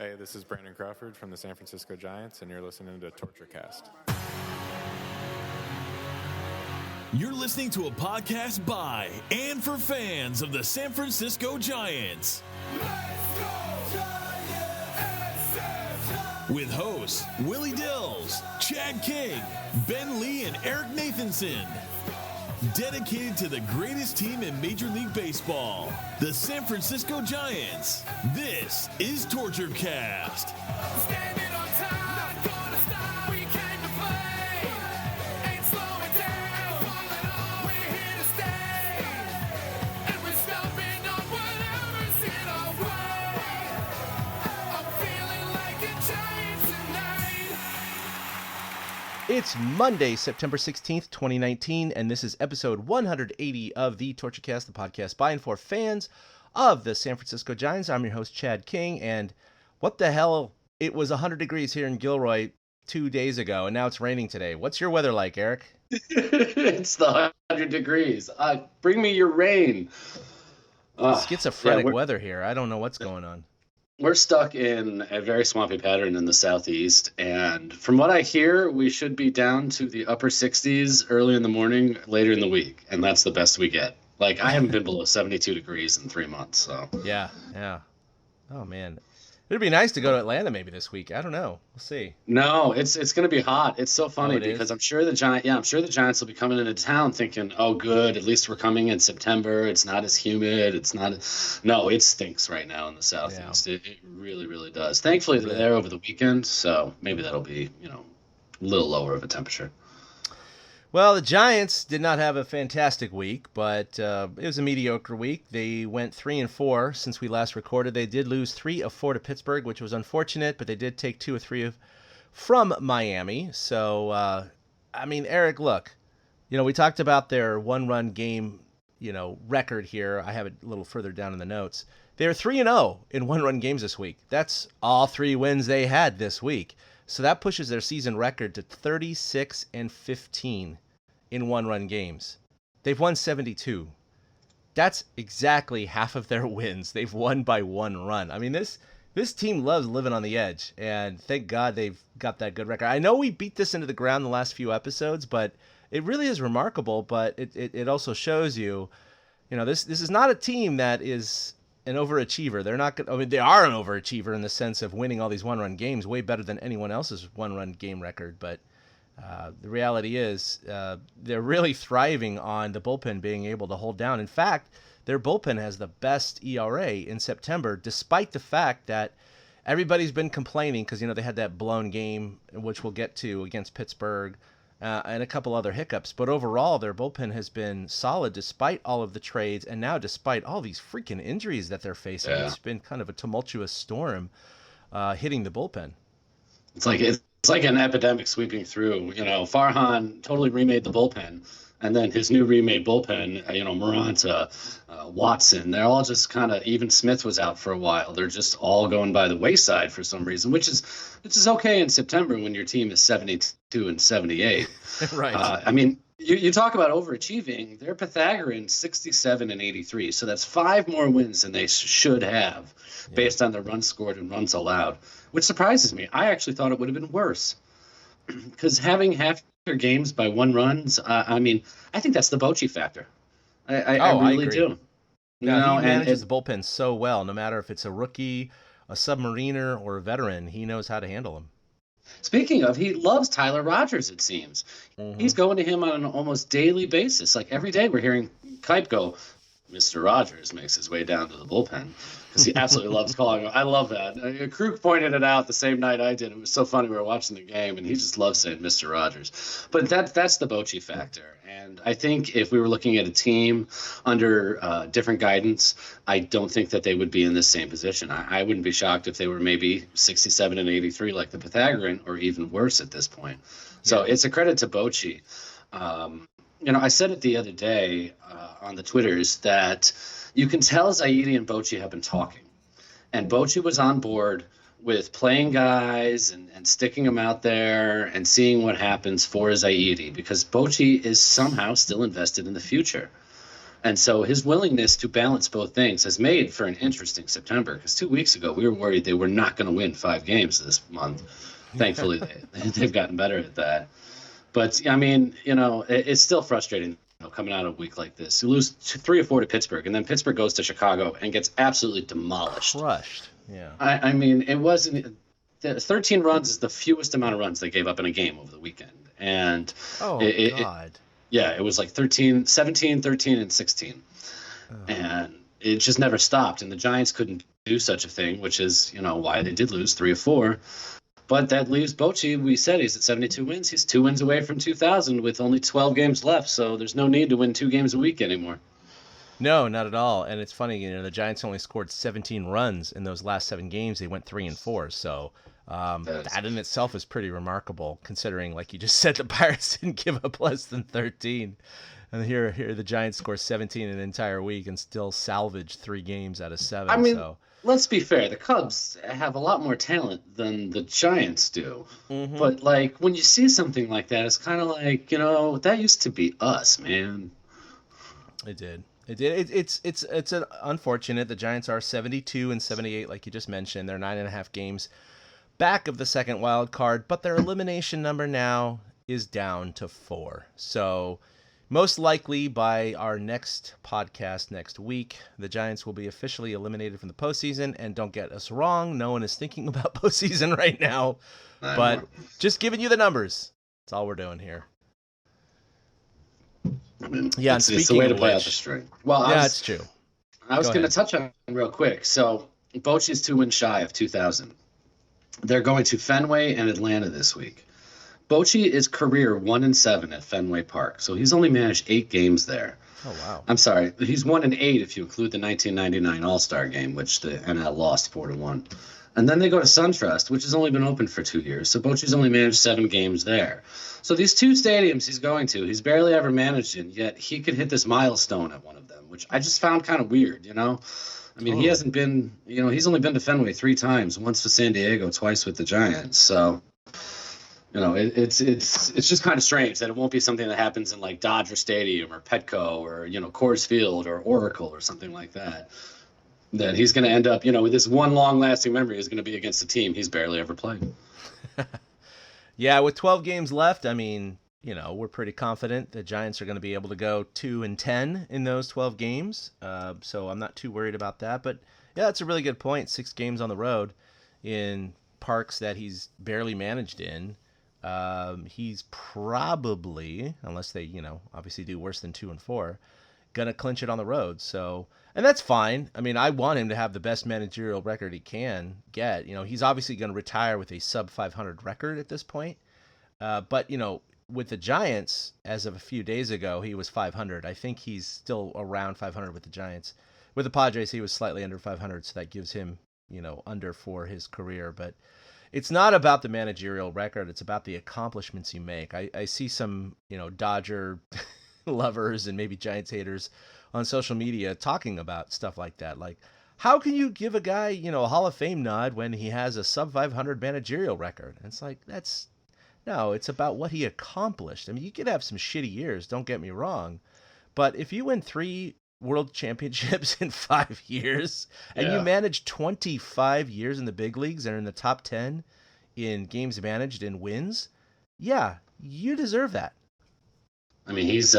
Hey, this is Brandon Crawford from the San Francisco Giants, and you're listening to TortureCast. You're listening to a podcast by and for fans of the San Francisco Giants. Let's go, Giants! With hosts Willie Dills, Chad King, Ben Lee, and Eric Nathanson. Dedicated to the greatest team in Major League Baseball, the San Francisco Giants. This is TortureCast. Standing on top, not gonna stop. We came to play, ain't slowing down. Falling on, we're here to stay, and we're stomping on whatever's in our way. I'm feeling like a Giant tonight. It's Monday, September 16th, 2019, and this is episode 180 of the TortureCast, the podcast by and for fans of the San Francisco Giants. I'm your host, Chad King, and what the hell? It was 100 degrees here in Gilroy 2 days ago, and now it's raining today. What's your weather like, Eric? It's the 100 degrees. Bring me your rain. Schizophrenic weather here. I don't know what's going on. We're stuck in a very swampy pattern in the southeast, and from what I hear, we should be down to the upper 60s early in the morning, later in the week, and that's the best we get. Like, I haven't been below 72 degrees in 3 months, so. Yeah. Oh, man. It'd be nice to go to Atlanta maybe this week. I don't know. We'll see. No, it's going to be hot. It's so funny because is? I'm sure the Giants will be coming into town thinking, oh, good, at least we're coming in September. It's not as humid. No, it stinks right now in the southeast. Yeah. It really, really does. Thankfully, they're there over the weekend, so maybe that'll be, a little lower of a temperature. Well, the Giants did not have a fantastic week, but it was a mediocre week. They went 3-4 since we last recorded. They did lose 3 of 4 to Pittsburgh, which was unfortunate, but they did take 2 of 3 from Miami. So, Eric, look, we talked about their one-run game, record here. I have it a little further down in the notes. They're 3-0 in one-run games this week. That's all 3 wins they had this week. So that pushes their season record to 36-15 in one-run games. They've won 72. That's exactly half of their wins. They've won by 1 run. I mean, this team loves living on the edge, and thank God they've got that good record. I know we beat this into the ground the last few episodes, but it really is remarkable. But it also shows you, this is not a team that is an overachiever. They're not. They are an overachiever in the sense of winning all these one-run games, way better than anyone else's one-run game record. But the reality is, they're really thriving on the bullpen being able to hold down. In fact, their bullpen has the best ERA in September, despite the fact that everybody's been complaining because they had that blown game, which we'll get to, against Pittsburgh. And a couple other hiccups. But overall, their bullpen has been solid despite all of the trades and now despite all these freaking injuries that they're facing. Yeah. It's been kind of a tumultuous storm hitting the bullpen. It's like an epidemic sweeping through. Farhan totally remade the bullpen. And then his new remade bullpen, Moranta, Watson, they're all just kind of, even Smith was out for a while. They're just all going by the wayside for some reason, which is okay in September when your team is 72 and 78. Right. You talk about overachieving. They're Pythagorean 67 and 83. So that's 5 more wins than they should have based on their runs scored and runs allowed, which surprises me. I actually thought it would have been worse because having half their games by 1 runs, I think that's the Bochy factor. I really do. He manages the bullpen so well, no matter if it's a rookie, a submariner, or a veteran. He knows how to handle them. Speaking of, he loves Tyler Rogers, it seems. Mm-hmm. He's going to him on an almost daily basis. Like every day we're hearing Kipe go, Mr. Rogers makes his way down to the bullpen. Because he absolutely loves calling him. I love that. Krug pointed it out the same night I did. It was so funny. We were watching the game, and he just loves saying Mr. Rogers. But that's the Bochy factor. And I think if we were looking at a team under different guidance, I don't think that they would be in this same position. I wouldn't be shocked if they were maybe 67 and 83 like the Pythagorean, or even worse at this point. So it's a credit to Bochy. I said it the other day on the Twitters that you can tell Zaidi and Bochy have been talking. And Bochy was on board with playing guys and sticking them out there and seeing what happens for Zaidi, because Bochy is somehow still invested in the future. And so his willingness to balance both things has made for an interesting September, because 2 weeks ago we were worried they were not going to win 5 games this month. Thankfully, they've gotten better at that. But, I mean, it's still frustrating coming out of a week like this. You lose 3 or 4 to Pittsburgh, and then Pittsburgh goes to Chicago and gets absolutely demolished. Crushed, yeah. I mean, it wasn't – 13 runs is the fewest amount of runs they gave up in a game over the weekend. And God. It was like 13, 17, 13, and 16. Oh. And it just never stopped. And the Giants couldn't do such a thing, which is, why they did lose 3 or 4. But that leaves Bochy. We said he's at 72 wins. He's 2 wins away from 2,000 with only 12 games left. So there's no need to win 2 games a week anymore. No, not at all. And it's funny, the Giants only scored 17 runs in those last 7 games. They went 3-4. So that in itself is pretty remarkable, considering, like you just said, the Pirates didn't give up less than 13. And here the Giants score 17 an entire week and still salvage 3 games out of 7. I mean, let's be fair. The Cubs have a lot more talent than the Giants do. Mm-hmm. But, like, when you see something like that, it's kind of like, that used to be us, man. It did. It's unfortunate. The Giants are 72 and 78, like you just mentioned. They're 9.5 games back of the second wild card, but their elimination number now is down to 4. So most likely by our next podcast next week, the Giants will be officially eliminated from the postseason. And don't get us wrong, no one is thinking about postseason right now, but just giving you the numbers. That's all we're doing here. I mean, it's the way to play out the string. Well, that's true. I was going to touch on it real quick. So Bochy is 2 wins shy of 2,000. They're going to Fenway and Atlanta this week. Bochy is career 1-7 at Fenway Park, so he's only managed 8 games there. Oh, wow. I'm sorry. He's 1-8 if you include the 1999 All-Star game, which the NL lost 4-1. And then they go to SunTrust, which has only been open for 2 years, so Bochy's only managed 7 games there. So these 2 stadiums he's going to, he's barely ever managed in, yet he could hit this milestone at one of them, which I just found kind of weird, I mean, He hasn't been, he's only been to Fenway 3 times, once for San Diego, twice with the Giants. So, it's just kind of strange that it won't be something that happens in like Dodger Stadium or Petco or, Coors Field or Oracle or something like that. That he's going to end up, with this one long-lasting memory is going to be against a team he's barely ever played. Yeah, with 12 games left, I mean, we're pretty confident the Giants are going to be able to go 2-10 in those 12 games. So I'm not too worried about that. But yeah, that's a really good point. 6 games on the road in parks that he's barely managed in. He's probably, unless they, obviously do worse than 2-4, going to clinch it on the road. So, and that's fine. I mean, I want him to have the best managerial record he can get. He's obviously going to retire with a sub 500 record at this point. But, with the Giants, as of a few days ago, he was 500. I think he's still around 500 with the Giants. With the Padres, he was slightly under 500, so that gives him, under for his career. But it's not about the managerial record. It's about the accomplishments you make. I see some, Dodger lovers and maybe Giants haters on social media talking about stuff like that. Like, how can you give a guy, a Hall of Fame nod when he has a sub 500 managerial record? And it's like, no, it's about what he accomplished. I mean, you could have some shitty years, don't get me wrong. But if you win 3 world championships in 5 years and you manage 25 years in the big leagues and are in the top 10 in games managed and wins, yeah, you deserve that. I mean, he's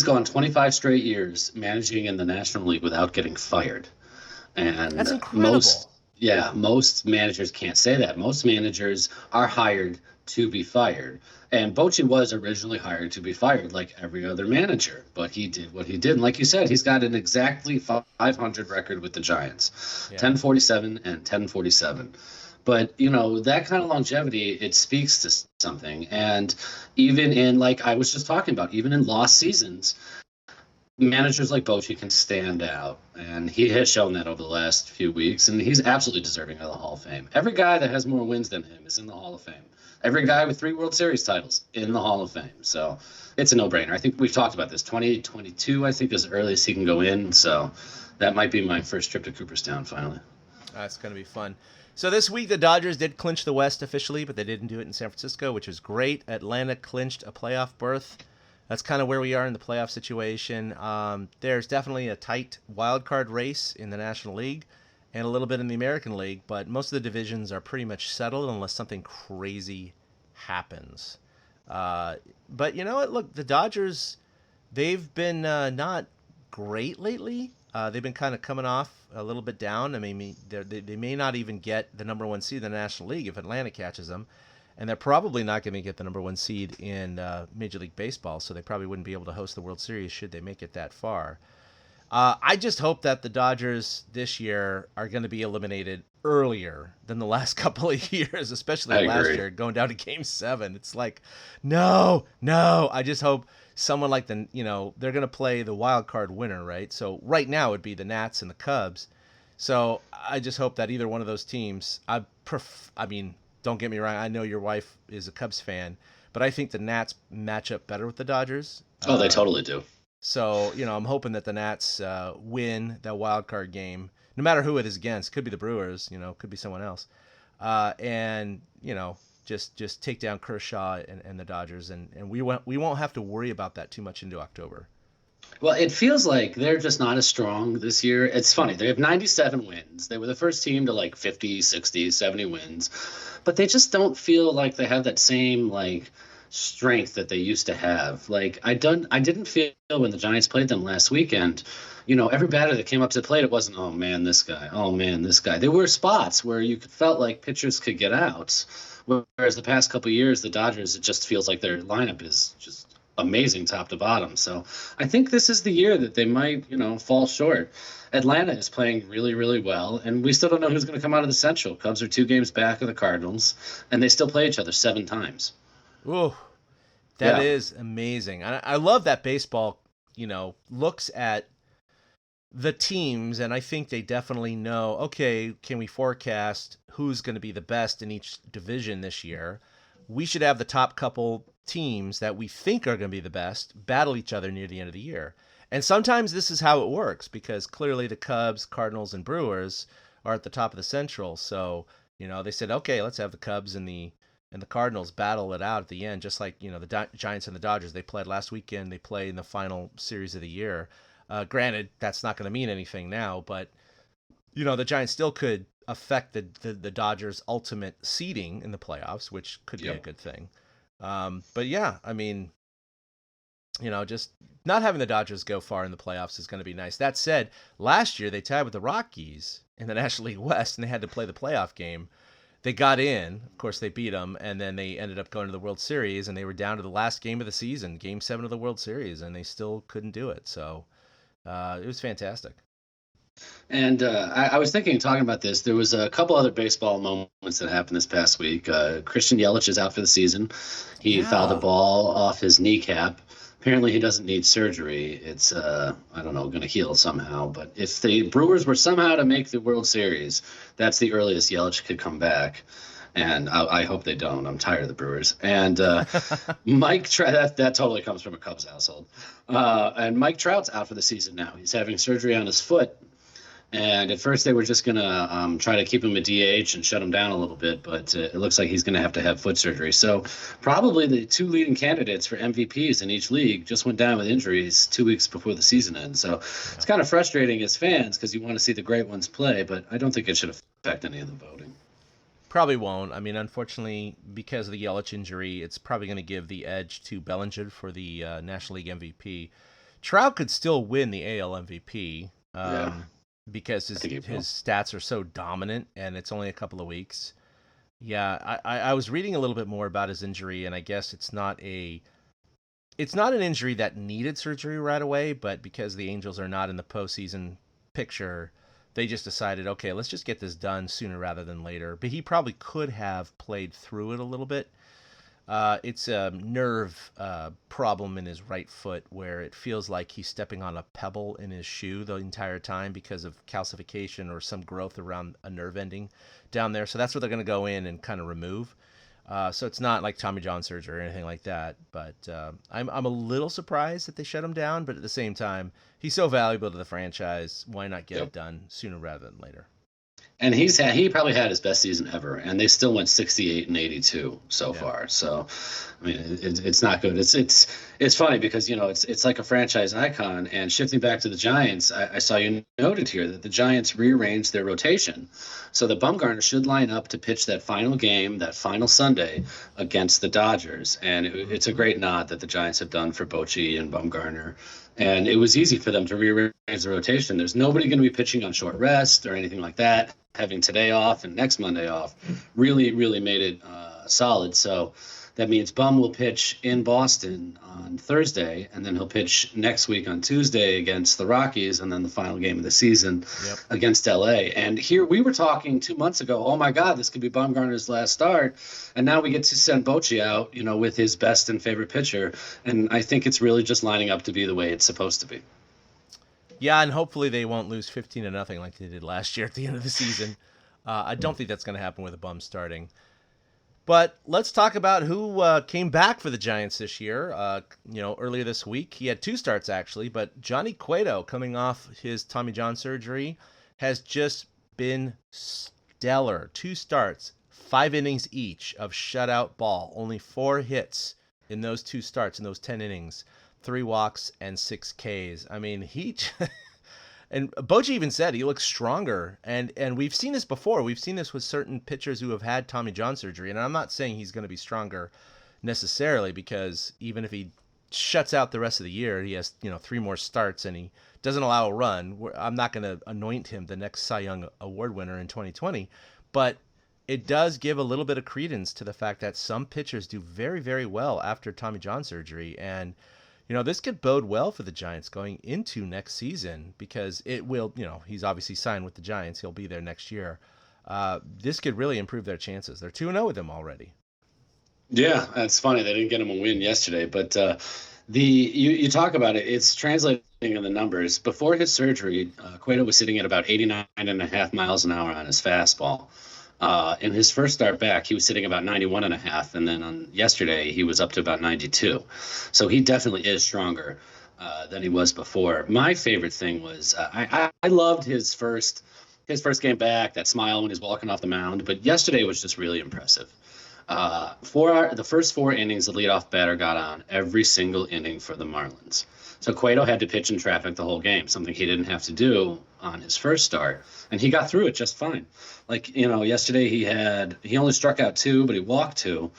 gone 25 straight years managing in the National League without getting fired. And that's incredible. Most managers can't say that. Most managers are hired to be fired. And Bochy was originally hired to be fired like every other manager, but he did what he did. And like you said, he's got an exactly 500 record with the Giants, 1047 and 1047. But, that kind of longevity, it speaks to something. And even in, like I was just talking about, even in lost seasons, managers like Bochy can stand out. And he has shown that over the last few weeks. And he's absolutely deserving of the Hall of Fame. Every guy that has more wins than him is in the Hall of Fame. Every guy with 3 World Series titles in the Hall of Fame. So it's a no-brainer. I think we've talked about this. 2022, I think, is the earliest he can go in. So that might be my first trip to Cooperstown, finally. That's going to be fun. So this week, the Dodgers did clinch the West officially, but they didn't do it in San Francisco, which is great. Atlanta clinched a playoff berth that's kind of where we are in the playoff situation. There's definitely a tight wild card race in the National League and a little bit in the American League, but most of the divisions are pretty much settled unless something crazy happens. But you know what? Look, the Dodgers, they've been not great lately. They've been kind of coming off a little bit down. I mean, they may not even get the number one seed in the National League if Atlanta catches them. And they're probably not going to get the number one seed in Major League Baseball, so they probably wouldn't be able to host the World Series should they make it that far. I just hope that the Dodgers this year are going to be eliminated earlier than the last couple of years, especially last year, going down to Game 7. It's like, no. I just hope someone like they're going to play the wild card winner, right? So right now it would be the Nats and the Cubs. So I just hope that either one of those teams, don't get me wrong, I know your wife is a Cubs fan, but I think the Nats match up better with the Dodgers. Oh, they totally do. So, I'm hoping that the Nats win that wild card game, no matter who it is against. Could be the Brewers, could be someone else. And, just take down Kershaw and the Dodgers, and we won't have to worry about that too much into October. Well, it feels like they're just not as strong this year. It's funny. They have 97 wins. They were the first team to 50, 60, 70 wins. But they just don't feel like they have that same strength that they used to have. I didn't feel when the Giants played them last weekend, every batter that came up to the plate, it wasn't, oh man, this guy, oh man, this guy. There were spots where you felt like pitchers could get out. Whereas the past couple of years, the Dodgers, it just feels like their lineup is just amazing top to bottom. So I think this is the year that they might, fall short. Atlanta is playing really, really well, and we still don't know who's going to come out of the Central. Cubs are 2 games back of the Cardinals, and they still play each other 7 times. Ooh, that is amazing. I love that baseball, looks at the teams, and I think they definitely know, okay, can we forecast who's going to be the best in each division this year? We should have the top couple teams that we think are going to be the best battle each other near the end of the year. And sometimes this is how it works, because clearly the Cubs, Cardinals, and Brewers are at the top of the Central. So, they said, okay, let's have the Cubs and the Cardinals battle it out at the end, just like, the Giants and the Dodgers. They played last weekend. They play in the final series of the year. Granted, that's not going to mean anything now, but, the Giants still could affect the Dodgers' ultimate seeding in the playoffs, which could be a good thing. But yeah, I mean, just not having the Dodgers go far in the playoffs is going to be nice. That said, last year they tied with the Rockies in the National League West, and they had to play the playoff game. They got in, of course, they beat them, and then they ended up going to the World Series, and they were down to the last game of the season, Game 7 of the World Series, and they still couldn't do it. So it was fantastic. And I was talking about this, there was a couple other baseball moments that happened this past week. Christian Yelich is out for the season. He fouled a ball off his kneecap. Apparently he doesn't need surgery. It's, going to heal somehow. But if the Brewers were somehow to make the World Series, that's the earliest Yelich could come back. And I hope they don't. I'm tired of the Brewers. And Mike Trout, that totally comes from a Cubs household. And Mike Trout's out for the season now. He's having surgery on his foot. And at first they were just going to try to keep him a DH and shut him down a little bit, but it looks like he's going to have foot surgery. So probably the 2 leading candidates for MVPs in each league just went down with injuries 2 weeks before the season ends. So it's kind of frustrating as fans because you want to see the great ones play, but I don't think it should affect any of the voting. Probably won't. I mean, unfortunately, because of the Yelich injury, it's probably going to give the edge to Bellinger for the National League MVP. Trout could still win the AL MVP. Because his stats are so dominant, and it's only a couple of weeks. Yeah, I was reading a little bit more about his injury, and I guess it's not an injury that needed surgery right away, but because the Angels are not in the postseason picture, they just decided, okay, let's just get this done sooner rather than later. But he probably could have played through it a little bit. It's a nerve problem in his right foot where it feels like he's stepping on a pebble in his shoe the entire time because of calcification or some growth around a nerve ending down there. So that's what they're going to go in and kind of remove. So it's not like Tommy John surgery or anything like that. But I'm a little surprised that they shut him down. But at the same time, he's so valuable to the franchise. Why not get it done sooner rather than later? And he probably had his best season ever, and they still went 68-82 so far. So, I mean, it's not good. It's funny because it's like a franchise icon. And shifting back to the Giants, I saw you noted here that the Giants rearranged their rotation, so that Bumgarner should line up to pitch that final game, that final Sunday against the Dodgers. And it's a great nod that the Giants have done for Bochy and Bumgarner. And it was easy for them to rearrange the rotation. There's nobody going to be pitching on short rest or anything like that. Having today off and next Monday off really, really made it solid. So that means Bum will pitch in Boston on Thursday, and then he'll pitch next week on Tuesday against the Rockies, and then the final game of the season against LA. And here we were talking 2 months ago, oh my God, this could be Bumgarner's last start. And now we get to send Bochy out, with his best and favorite pitcher. And I think it's really just lining up to be the way it's supposed to be. Yeah, and hopefully they won't lose 15-0 like they did last year at the end of the season. I don't think that's going to happen with a Bum starting. But let's talk about who came back for the Giants this year. Earlier this week, he had 2 starts actually, but Johnny Cueto, coming off his Tommy John surgery, has just been stellar. 2 starts, 5 innings each of shutout ball, only 4 hits in those 2 starts, in those 10 innings, 3 walks and 6 Ks. I mean, and Bochy even said he looks stronger, and we've seen this before. We've seen this with certain pitchers who have had Tommy John surgery, and I'm not saying he's going to be stronger necessarily, because even if he shuts out the rest of the year, he has 3 more starts and he doesn't allow a run. I'm not going to anoint him the next Cy Young Award winner in 2020, but it does give a little bit of credence to the fact that some pitchers do very, very well after Tommy John surgery, and this could bode well for the Giants going into next season, because it will, he's obviously signed with the Giants. He'll be there next year. This could really improve their chances. They're 2-0 with him already. Yeah, it's funny. They didn't get him a win yesterday, but you talk about it. It's translating in the numbers. Before his surgery, Cueto was sitting at about 89.5 miles an hour on his fastball. In his first start back, he was sitting about 91.5, and then on yesterday he was up to about 92. So he definitely is stronger than he was before. My favorite thing was I loved his first game back, that smile when he's walking off the mound. But yesterday was just really impressive. The first 4 innings, the leadoff batter got on every single inning for the Marlins. So Cueto had to pitch in traffic the whole game, something he didn't have to do on his first start, and he got through it just fine. Yesterday he only struck out 2, but he walked 2.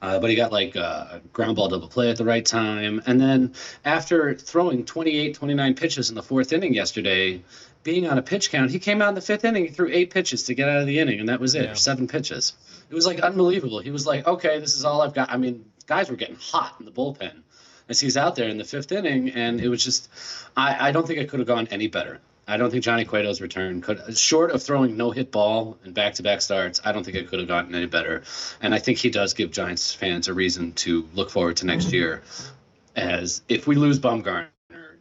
But he got a ground ball double play at the right time. And then after throwing 28, 29 pitches in the 4th inning yesterday, being on a pitch count, he came out in the 5th inning, he threw 8 pitches to get out of the inning, and that was it, or 7 pitches. It was unbelievable. He was like, okay, this is all I've got. I mean, guys were getting hot in the bullpen as he's out there in the 5th inning, and it was just, I don't think it could have gone any better. I don't think Johnny Cueto's return short of throwing no-hit ball in back-to-back starts, I don't think it could have gotten any better. And I think he does give Giants fans a reason to look forward to next year, as if we lose Bumgarner,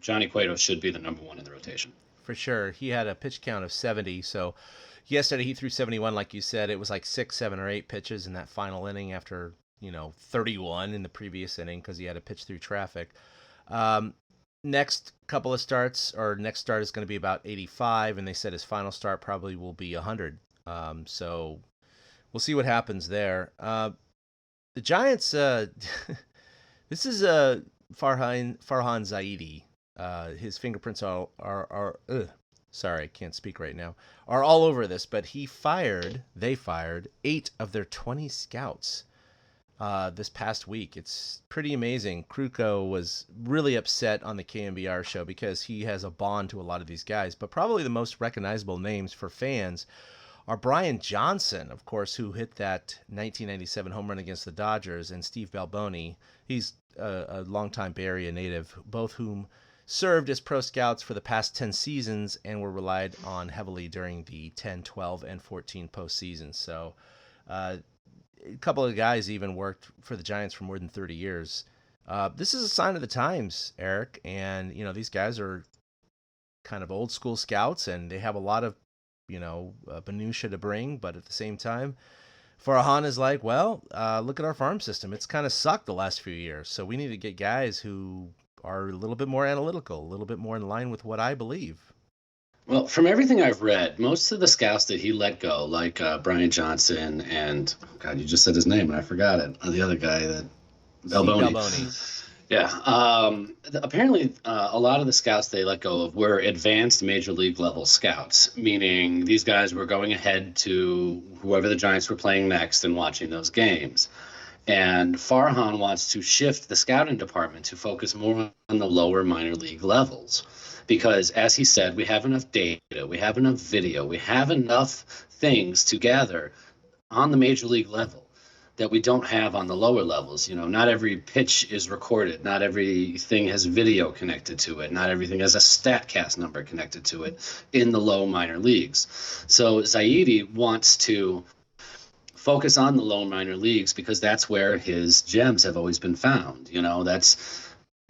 Johnny Cueto should be the number 1 in the rotation. For sure. He had a pitch count of 70, so yesterday he threw 71, like you said. It was like 6, 7, or 8 pitches in that final inning after 31 in the previous inning, because he had to pitch through traffic. Next couple of starts, or next start is going to be about 85, and they said his final start probably will be 100. So we'll see what happens there. The Giants, this is Farhan Zaidi. His fingerprints are sorry, I can't speak right now, are all over this, but they fired 8 of their 20 scouts this past week. It's pretty amazing. Cueto was really upset on the KMBR show because he has a bond to a lot of these guys, but probably the most recognizable names for fans are Brian Johnson, of course, who hit that 1997 home run against the Dodgers, and Steve Balboni. He's a longtime Bay Area native, both whom served as pro scouts for the past 10 seasons and were relied on heavily during the 10, 12, and 14 postseasons. So a couple of guys even worked for the Giants for more than 30 years. This is a sign of the times, Eric, and these guys are kind of old school scouts, and they have a lot of minutia to bring, but at the same time, Farhan is like, well, look at our farm system. It's kind of sucked the last few years, so we need to get guys who are a little bit more analytical, a little bit more in line with what I believe. Well, from everything I've read, most of the scouts that he let go, like Brian Johnson and God, you just said his name and I forgot it. The other guy that Steve Balboni. Balboni. Yeah. Apparently, a lot of the scouts they let go of were advanced major league level scouts, meaning these guys were going ahead to whoever the Giants were playing next and watching those games. And Farhan wants to shift the scouting department to focus more on the lower minor league levels. Because, as he said, we have enough data, we have enough video, we have enough things to gather on the major league level that we don't have on the lower levels. Not every pitch is recorded. Not everything has video connected to it. Not everything has a StatCast number connected to it in the low minor leagues. So Zaidi wants to focus on the low minor leagues because that's where his gems have always been found.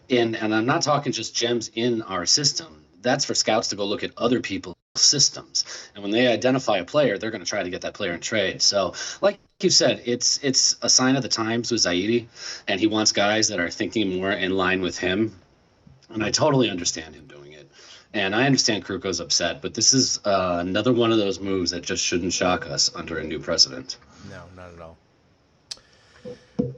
And I'm not talking just gems in our system. That's for scouts to go look at other people's systems. And when they identify a player, they're going to try to get that player in trade. So, like you said, it's a sign of the times with Zaidi, and he wants guys that are thinking more in line with him. And I totally understand him doing it. And I understand Kruko's upset, but this is another one of those moves that just shouldn't shock us under a new president. No, not at all.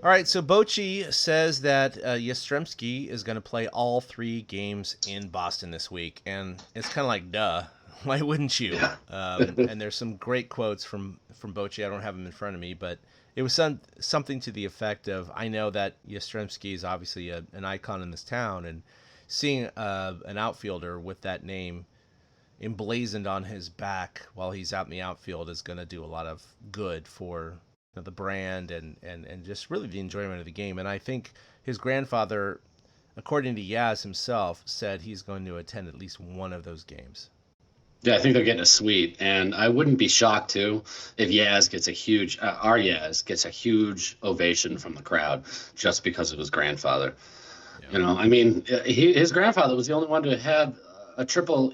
All right, so Bochy says that Yastrzemski is going to play all 3 games in Boston this week, and it's kind of like, duh. Why wouldn't you? Yeah. And there's some great quotes from Bochy. I don't have them in front of me, but it was something to the effect of, I know that Yastrzemski is obviously an icon in this town, and seeing an outfielder with that name emblazoned on his back while he's out in the outfield is going to do a lot of good for the brand and just really the enjoyment of the game. And I think his grandfather, according to Yaz himself, said he's going to attend at least one of those games. Yeah, I think they're getting a suite, and I wouldn't be shocked too if Yaz gets our Yaz gets a huge ovation from the crowd just because of his grandfather. Yeah. I mean, his grandfather was the only one to have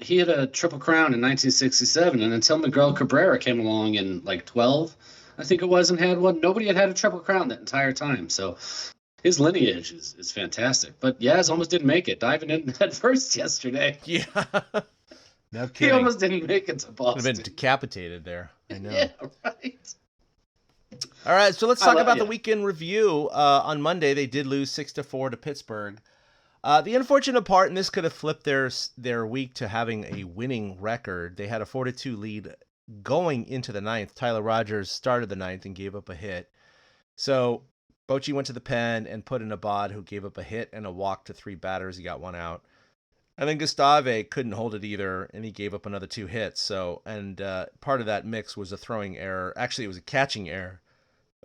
he had a triple crown in 1967, and until Miguel Cabrera came along in like 12, I think it was, and had one, nobody had a triple crown that entire time. So his lineage is fantastic. But Yaz almost didn't make it, diving in head first yesterday. Yeah. No kidding. He almost didn't make it to Boston. Could have been decapitated there. I know. Yeah, right. All right, so let's talk about the weekend review. On Monday, they did lose 6-4 to Pittsburgh. The unfortunate part, and this could have flipped their week to having a winning record, they had a 4-2 lead going into the ninth. Tyler Rogers started the ninth and gave up a hit. So Bochy went to the pen and put in a bod who gave up a hit and a walk to 3 batters. He got 1 out. And then Gustave couldn't hold it either, and he gave up another 2 hits. So, and part of that mix was a throwing error. Actually, it was a catching error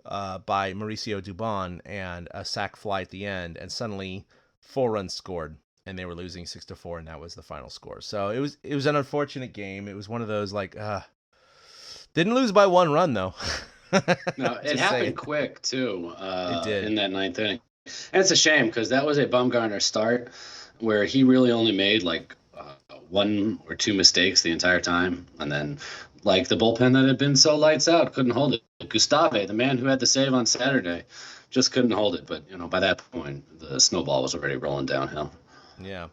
by Mauricio Dubon and a sac fly at the end. And suddenly 4 runs scored, and they were losing 6-4, and that was the final score. So it was an unfortunate game. It was one of those didn't lose by 1 run though. No, it happened quick too. It did in that ninth inning, and it's a shame because that was a Bumgarner start where he really only made 1 or 2 mistakes the entire time, and then the bullpen that had been so lights out couldn't hold it. Gustave, the man who had the save on Saturday, just couldn't hold it. But by that point, the snowball was already rolling downhill. Yeah.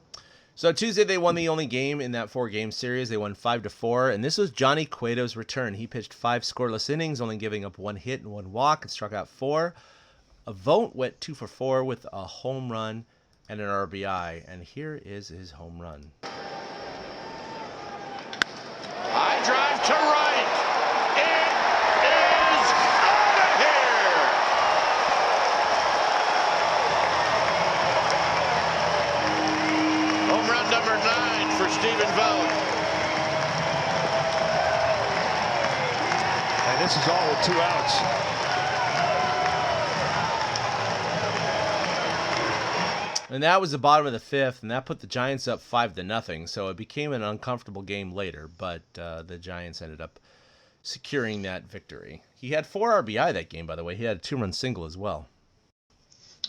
So Tuesday they won the only game in that 4-game series. They won 5-4, and this was Johnny Cueto's return. He pitched 5 scoreless innings, only giving up 1 hit and 1 walk, and struck out 4. Vogt went 2 for 4 with a home run and an RBI, and here is his home run. High drive to right. It is out of here. Home run number 9 for Stephen Vogt. And this is all with 2 outs. And that was the bottom of the 5th, and that put the Giants up 5-0. So it became an uncomfortable game later, but the Giants ended up securing that victory. He had 4 RBI that game, by the way. He had a 2-run single as well.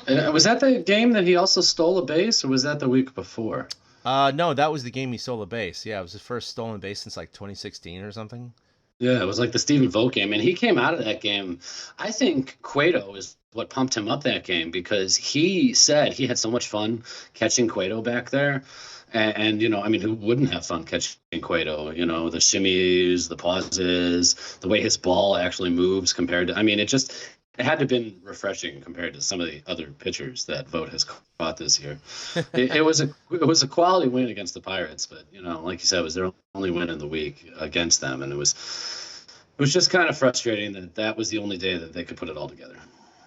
Was that the game that he also stole a base, or was that the week before? No, that was the game he stole a base. Yeah, it was his first stolen base since 2016 or something. Yeah, it was like the Stephen Vogt game, and he came out of that game. I think Cueto is what pumped him up that game because he said he had so much fun catching Cueto back there, And I mean, who wouldn't have fun catching Cueto? The shimmies, the pauses, the way his ball actually moves compared to, I mean, it had to have been refreshing compared to some of the other pitchers that Vogt has caught this year. it was a quality win against the Pirates, but like you said, it was their only win in the week against them, and it was just kind of frustrating that was the only day that they could put it all together.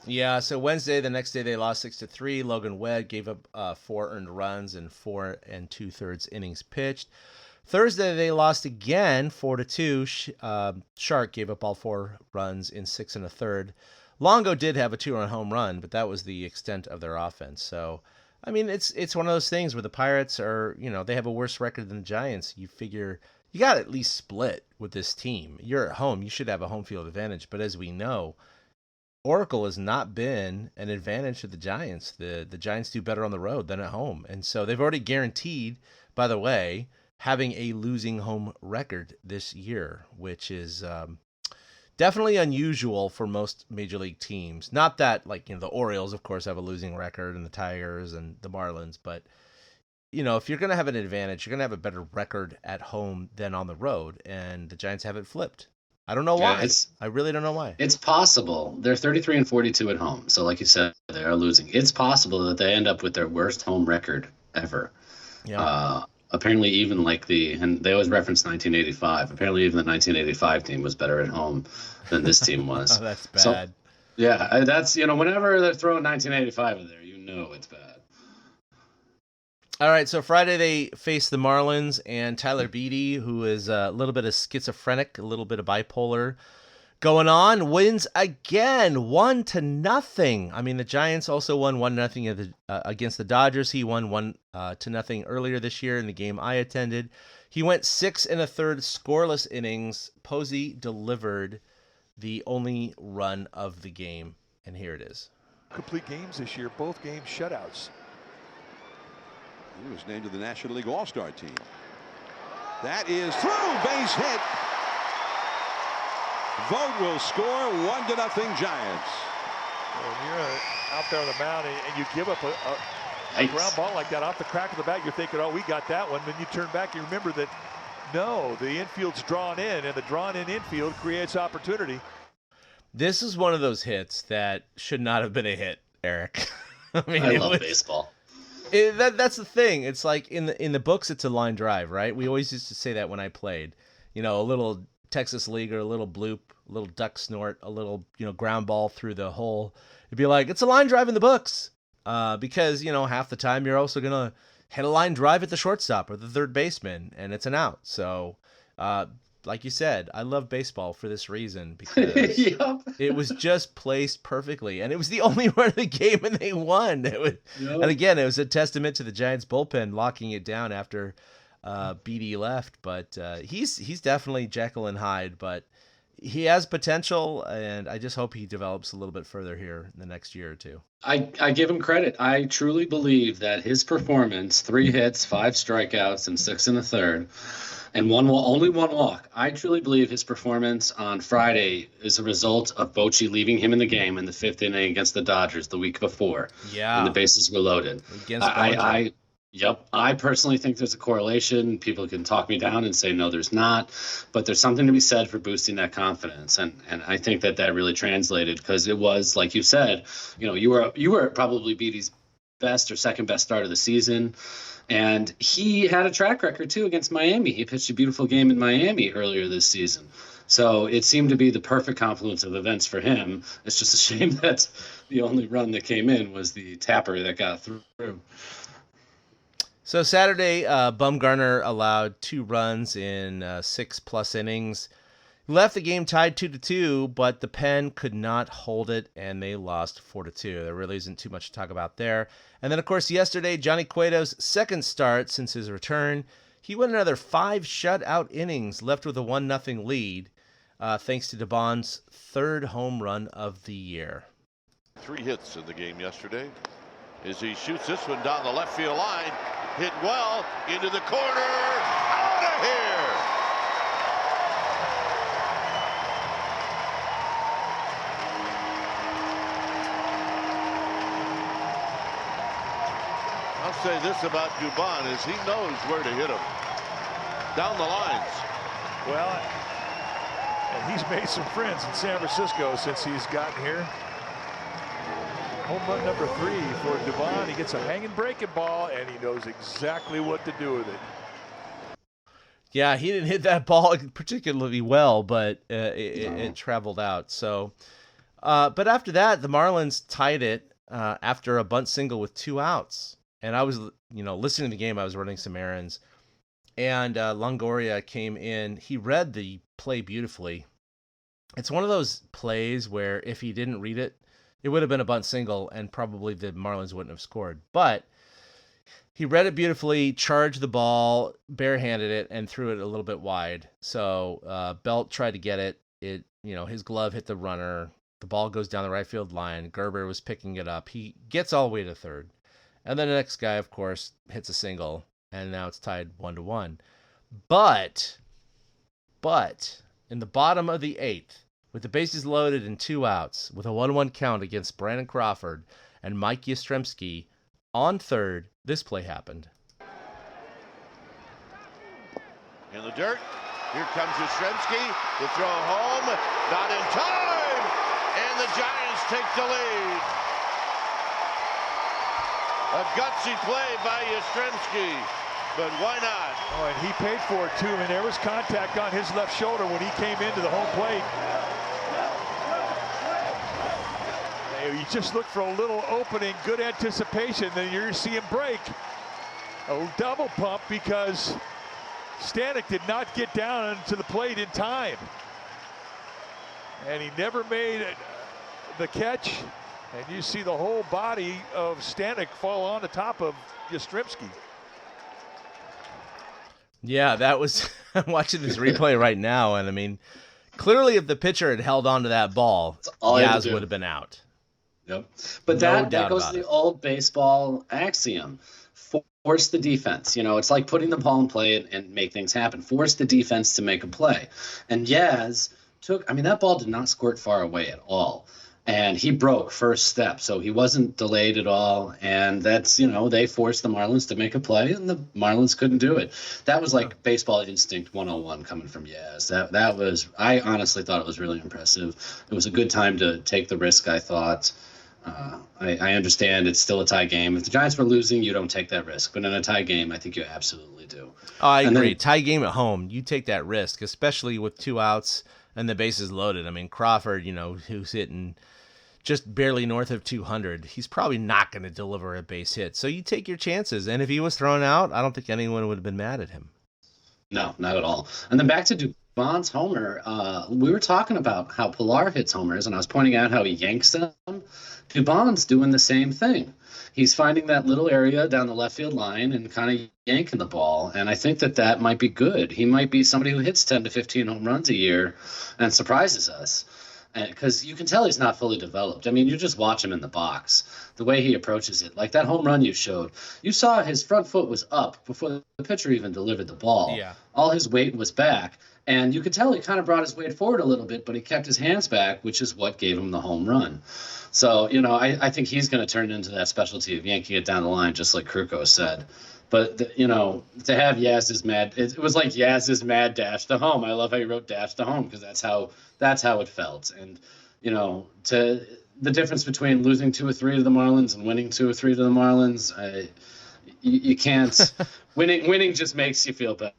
Yeah, so Wednesday, the next day, they lost 6-3. Logan Webb gave up 4 earned runs and 4 2/3 innings pitched. Thursday, they lost again, 4-2. Shark gave up all 4 runs in 6 1/3. Longo did have a 2-run home run, but that was the extent of their offense. So, I mean, it's one of those things where the Pirates are, they have a worse record than the Giants. You figure you got to at least split with this team. You're at home. You should have a home field advantage. But as we know, Oracle has not been an advantage to the Giants. The Giants do better on the road than at home. And so they've already guaranteed, by the way, having a losing home record this year, which is definitely unusual for most major league teams. Not that, the Orioles, of course, have a losing record, and the Tigers and the Marlins, but if you're going to have an advantage, you're going to have a better record at home than on the road, and the Giants have it flipped. I don't know why. I really don't know why. It's possible. They're 33-42 at home, so like you said, they are losing. It's possible that they end up with their worst home record ever. Yeah. Apparently, even and they always reference 1985. Apparently, even the 1985 team was better at home than this team was. Oh, that's bad. So, yeah, that's whenever they're throwing 1985 in there, it's bad. All right, so Friday they face the Marlins, and Tyler Beede, who is a little bit of schizophrenic, a little bit of bipolar going on, wins again, 1-0. I mean, the Giants also won 1-0 against the Dodgers. He won 1-0 earlier this year in the game I attended. He went 6 1/3 scoreless innings. Posey delivered the only run of the game, and here it is. Complete games this year, both games shutouts. He was named to the National League All-Star team. That is through, base hit. Vogt will score 1-0 Giants. When you're out there on the mound and you give up a ground ball like that off the crack of the bat, you're thinking, oh, we got that one. Then you turn back, you remember that, no, the infield's drawn in, and the drawn-in infield creates opportunity. This is one of those hits that should not have been a hit, Eric. I love baseball. That's the thing. It's like in the books, it's a line drive, right? We always used to say that when I played. A little Texas Leaguer, a little bloop, a little duck snort, a little ground ball through the hole. It'd be like, it's a line drive in the books, because half the time you're also gonna hit a line drive at the shortstop or the third baseman, and it's an out. So, like you said, I love baseball for this reason, because Yep. It was just placed perfectly, and it was the only run of the game, and they won. And again, it was a testament to the Giants bullpen locking it down after Beede left. But he's definitely Jekyll and Hyde, but he has potential, and I just hope he develops a little bit further here in the next year or two. I give him credit. I truly believe that his performance, 3 hits, 5 strikeouts, and 6 1/3, and only one walk. I truly believe his performance on Friday is a result of Bochy leaving him in the game in the 5th inning against the Dodgers the week before. Yeah. And the bases were loaded. I personally think there's a correlation. People can talk me down and say, no, there's not. But there's something to be said for boosting that confidence. And I think that really translated, because it was, like you said, you were probably Beaty's best or second best start of the season. And he had a track record, too, against Miami. He pitched a beautiful game in Miami earlier this season. So it seemed to be the perfect confluence of events for him. It's just a shame that the only run that came in was the tapper that got through. So Saturday, Bumgarner allowed 2 runs in 6+ innings. Left the game tied 2-2, but the Pen could not hold it, and they lost 4-2. There really isn't too much to talk about there. And then, of course, yesterday, Johnny Cueto's second start since his return. He went another 5 shutout innings, left with a 1-0 lead, thanks to DeBond's 3rd home run of the year. 3 hits in the game yesterday as he shoots this one down the left field line. Hit well into the corner. Out of here. say this about Dubon is he knows where to hit him. Down the lines. Well, and he's made some friends in San Francisco since he's gotten here. Home run number 3 for Dubon. He gets a hanging breaking ball, and he knows exactly what to do with it. Yeah, he didn't hit that ball particularly well, but it traveled out. So, but after that, the Marlins tied it after a bunt single with 2 outs. And I was, listening to the game. I was running some errands, and Longoria came in. He read the play beautifully. It's one of those plays where if he didn't read it, it would have been a bunt single, and probably the Marlins wouldn't have scored. But he read it beautifully, charged the ball, barehanded it, and threw it a little bit wide. So Belt tried to get it. His glove hit the runner. The ball goes down the right field line. Gerber was picking it up. He gets all the way to third. And then the next guy, of course, hits a single, and now it's tied 1-1. But in the bottom of the 8th, with the bases loaded and 2 outs, with a 1-1 count against Brandon Crawford and Mike Yastrzemski on third, this play happened. In the dirt, here comes Yastrzemski. The throw home, not in time, and the Giants take the lead. A gutsy play by Yastrzemski, but why not? Oh, and he paid for it too. And there was contact on his left shoulder when he came into the home plate. You just look for a little opening, good anticipation, then you see him break. A double pump because Stanek did not get down to the plate in time. And he never made the catch. And you see the whole body of Stanek fall on the top of Yastrzemski. Yeah, that was I'm watching this replay right now, and I mean, clearly if the pitcher had held on to that ball, Yaz would have been out. Yep. But that goes to the old baseball axiom. Force the defense. It's like putting the ball in play and make things happen. Force the defense to make a play. And Yaz that ball did not squirt far away at all. And he broke first step, so he wasn't delayed at all. And that's, they forced the Marlins to make a play, and the Marlins couldn't do it. That was like baseball instinct 101 coming from Yaz. That was, I honestly thought it was really impressive. It was a good time to take the risk, I thought. I understand it's still a tie game. If the Giants were losing, you don't take that risk. But in a tie game, I think you absolutely do. Oh, I agree. Tie game at home, you take that risk, especially with 2 outs and the bases loaded. I mean, Crawford, who's hitting just barely north of 200, he's probably not going to deliver a base hit. So you take your chances. And if he was thrown out, I don't think anyone would have been mad at him. No, not at all. And then back to Dubon's homer. We were talking about how Pilar hits homers, and I was pointing out how he yanks them. Dubon's doing the same thing. He's finding that little area down the left field line and kind of yanking the ball. And I think that might be good. He might be somebody who hits 10 to 15 home runs a year and surprises us. Because you can tell he's not fully developed. I mean, you just watch him in the box, the way he approaches it. Like that home run you showed, you saw his front foot was up before the pitcher even delivered the ball. Yeah. All his weight was back. And you could tell he kind of brought his weight forward a little bit, but he kept his hands back, which is what gave him the home run. So, I think he's going to turn into that specialty of yanking it down the line, just like Kruko said. But, to have Yaz's mad, it was like Yaz's mad dash to home. I love how you wrote dash to home because that's how it felt. And, to the difference between losing 2 or 3 to the Marlins and winning 2 or 3 to the Marlins, you can't. Winning just makes you feel better.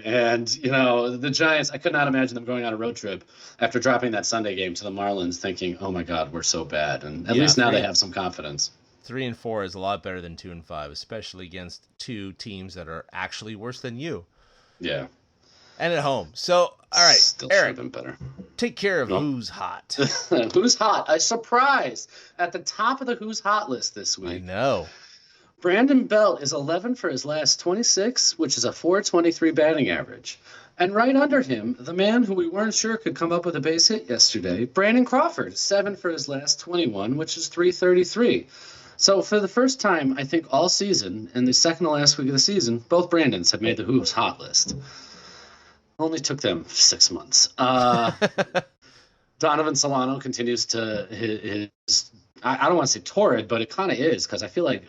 And, the Giants, I could not imagine them going on a road trip after dropping that Sunday game to the Marlins thinking, oh, my God, we're so bad. And at least now they have some confidence. 3-4 is a lot better than 2-5, especially against 2 teams that are actually worse than you. Yeah. And at home. So, all right, still Eric, been better. Take care of Who's Hot. Who's Hot? A surprise at the top of the Who's Hot list this week. I know. Brandon Belt is 11 for his last 26, which is a .423 batting average. And right under him, the man who we weren't sure could come up with a base hit yesterday, Brandon Crawford, 7 for his last 21, which is .333. So for the first time, I think all season, in the second to last week of the season, both Brandons have made the Who's Hot list. Only took them 6 months. Donovan Solano continues to his I don't want to say torrid, but it kind of is because I feel like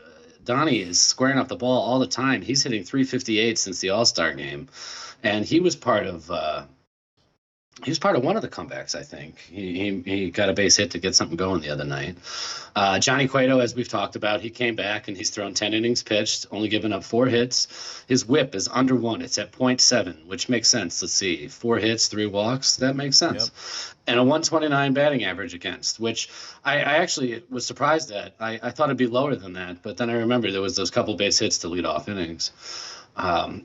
Donnie is squaring up the ball all the time. He's hitting 358 since the All-Star game, and he was part of one of the comebacks, I think. He got a base hit to get something going the other night. Johnny Cueto, as we've talked about, he came back and he's thrown 10 innings pitched, only given up 4 hits. His whip is under 1. It's at .7, which makes sense. Let's see, 4 hits, 3 walks. That makes sense. Yep. And a 129 batting average against, which I actually was surprised at. I thought it'd be lower than that, but then I remember there was those couple base hits to lead off innings.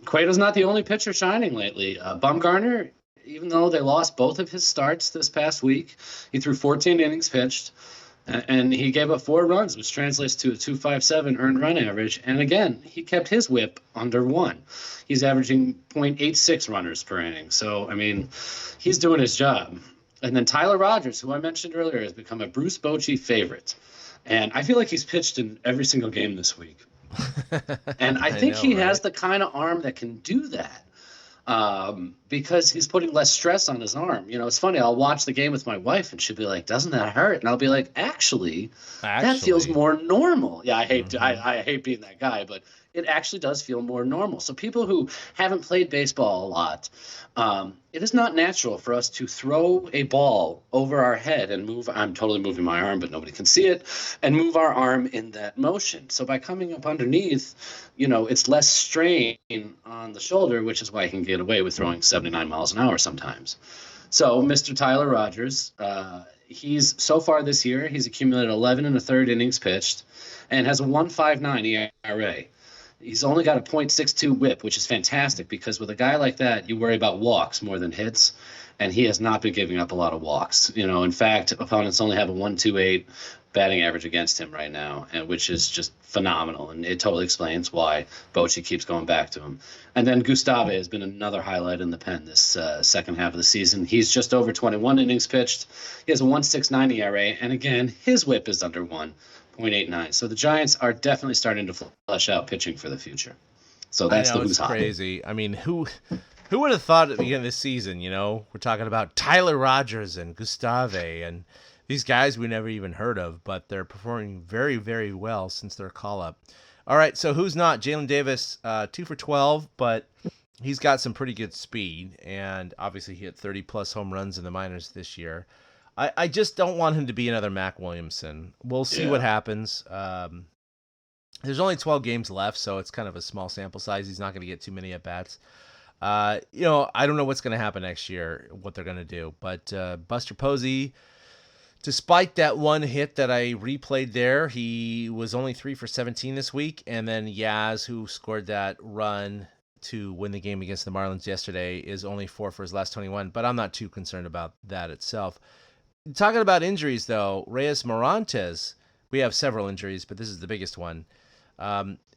Cueto's not the only pitcher shining lately. Bumgarner, even though they lost both of his starts this past week, he threw 14 innings pitched, and he gave up 4 runs, which translates to a 2.57 earned run average. And again, he kept his whip under 1. He's averaging .86 runners per inning. So, I mean, he's doing his job. And then Tyler Rogers, who I mentioned earlier, has become a Bruce Bochy favorite. And I feel like he's pitched in every single game this week. And I think he has the kind of arm that can do that. Because he's putting less stress on his arm. You know, it's funny. I'll watch the game with my wife, and she'll be like, "Doesn't that hurt?" And I'll be like, "Actually, that feels more normal." Yeah, I hate being that guy, but it actually does feel more normal. So people who haven't played baseball a lot, it is not natural for us to throw a ball over our head and move. I'm totally moving my arm, but nobody can see it, and move our arm in that motion. So by coming up underneath, you know, it's less strain on the shoulder, which is why he can get away with throwing 79 miles an hour sometimes. So Mr. Tyler Rogers, he's so far this year, he's accumulated 11 1/3 innings pitched and has a 1.59 ERA. He's only got a .62 whip, which is fantastic because with a guy like that, you worry about walks more than hits, and he has not been giving up a lot of walks. You know, in fact, opponents only have a 1.28 batting average against him right now, and which is just phenomenal, and it totally explains why Bochy keeps going back to him. And then Gustave has been another highlight in the pen this second half of the season. He's just over 21 innings pitched. He has a 1.69 ERA, and again, his whip is under 1. .89. So the Giants are definitely starting to flesh out pitching for the future. So that's the who's hot. Crazy. I mean, who would have thought at the beginning of the season, you know, we're talking about Tyler Rogers and Gustave and these guys we never even heard of, but they're performing very, very well since their call-up. All right, so who's not? Jalen Davis, 2 for 12, but he's got some pretty good speed, and obviously he hit 30-plus home runs in the minors this year. I just don't want him to be another Mac Williamson. We'll see what happens. There's only 12 games left, so it's kind of a small sample size. He's not going to get too many at-bats. You know, I don't know what's going to happen next year, what they're going to do. But Buster Posey, despite that one hit that I replayed there, he was only 3 for 17 this week. And then Yaz, who scored that run to win the game against the Marlins yesterday, is only 4 for his last 21. But I'm not too concerned about that itself. Talking about injuries, though, Reyes Morantes, we have several injuries, but this is the biggest one.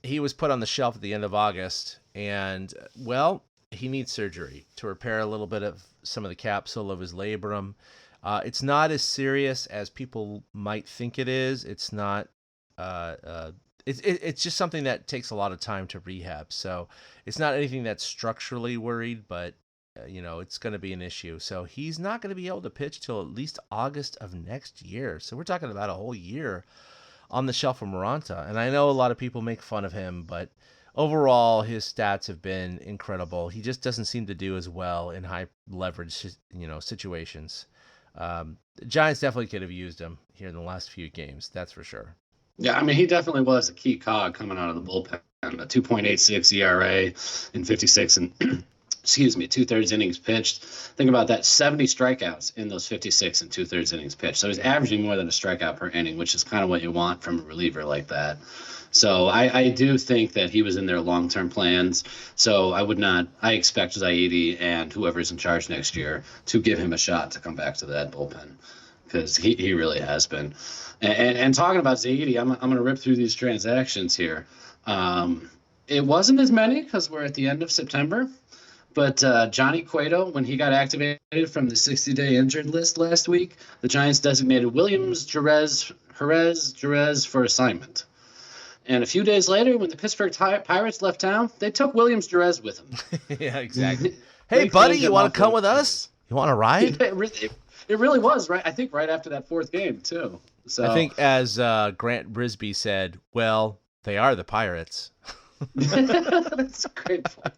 He was put on the shelf at the end of August, and, well, he needs surgery to repair a little bit of some of the capsule of his labrum. It's not as serious as people might think it is. It's not. It's just something that takes a lot of time to rehab. So it's not anything that's structurally worried, but you know, it's going to be an issue. So he's not going to be able to pitch till at least August of next year. So we're talking about a whole year on the shelf for Moranta. And I know a lot of people make fun of him, but overall his stats have been incredible. He just doesn't seem to do as well in high leverage, you know, situations. The Giants definitely could have used him here in the last few games. That's for sure. Yeah, I mean, he definitely was a key cog coming out of the bullpen. A 2.86 ERA in 56 and 2/3 innings pitched. Think about that, 70 strikeouts in those 56 and 2/3 innings pitched. So he's averaging more than a strikeout per inning, which is kind of what you want from a reliever like that. So I do think that he was in their long-term plans. So I expect Zaidi and whoever's in charge next year to give him a shot to come back to that bullpen, because he really has been. And talking about Zaidi, I'm going to rip through these transactions here. It wasn't as many because we're at the end of September. But Johnny Cueto, when he got activated from the 60-day injured list last week, the Giants designated Williams Jerez for assignment. And a few days later, when the Pittsburgh Pirates left town, they took Williams Jerez with them. Yeah, exactly. Hey, buddy, you want to come with us? You want to ride? It really was, right? I think right after that fourth game, too. So I think as Grant Brisbee said, well, They are the Pirates. That's a great point.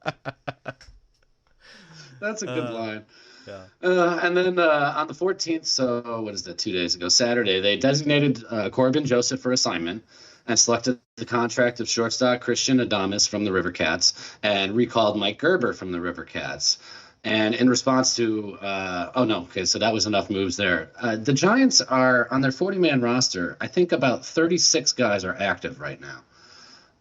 That's a good line. Yeah. And then on the 14th, so what is that, 2 days ago, Saturday, they designated Corbin Joseph for assignment and selected the contract of shortstop Christian Adames from the River Cats and recalled Mike Gerber from the River Cats. And in response to, so that was enough moves there. The Giants are, on their 40-man roster, I think about 36 guys are active right now.